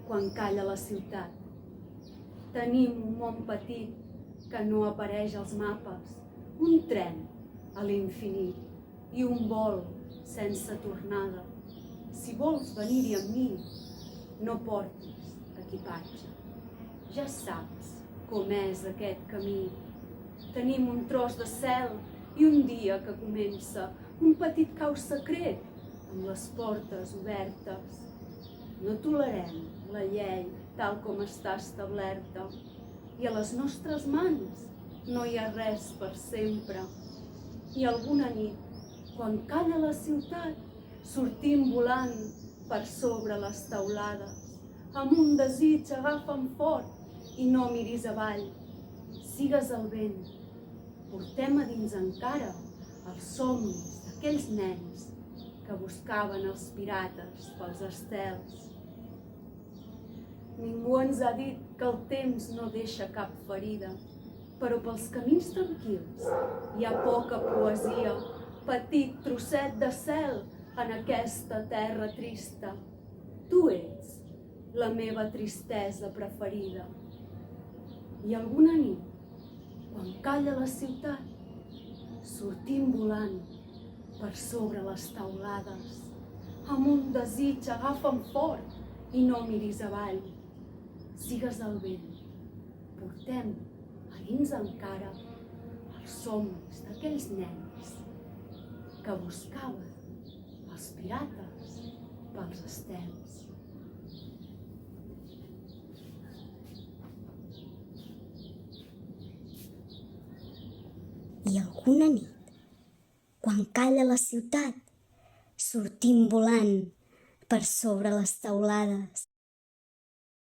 quan calla la ciutat. Tenim un món petit que no apareix als mapes, un tren a l'infinit i un vol sense tornada. Si vols venir-hi amb mi, no portis equipatge. Ja saps com és aquest camí. Tenim un tros de cel i un dia que comença, un petit cau secret amb les portes obertes. No tolerem la llei tal com està establerta i a les nostres mans no hi ha res per sempre. I alguna nit, quan calla la ciutat, sortim volant per sobre les teulades. Amb un desig agafa'm fort i no miris avall. Sigues el vent, portem a dins encara els somnis d'aquells nens que buscaven els pirates pels estels. Ningú ens ha dit que el temps no deixa cap ferida, però pels camins tranquils hi ha poca poesia, petit trosset de cel en aquesta terra trista. Tu ets la meva tristesa preferida. I alguna nit, quan calla la ciutat, sortim volant per sobre les teulades. Amb un desig agafa'm fort i no miris avall. Sigues el vent, portem a dins encara els somnis d'aquells nens que buscaven els pirates pels estels. I alguna nit, quan calla la ciutat, sortim volant per sobre les teulades.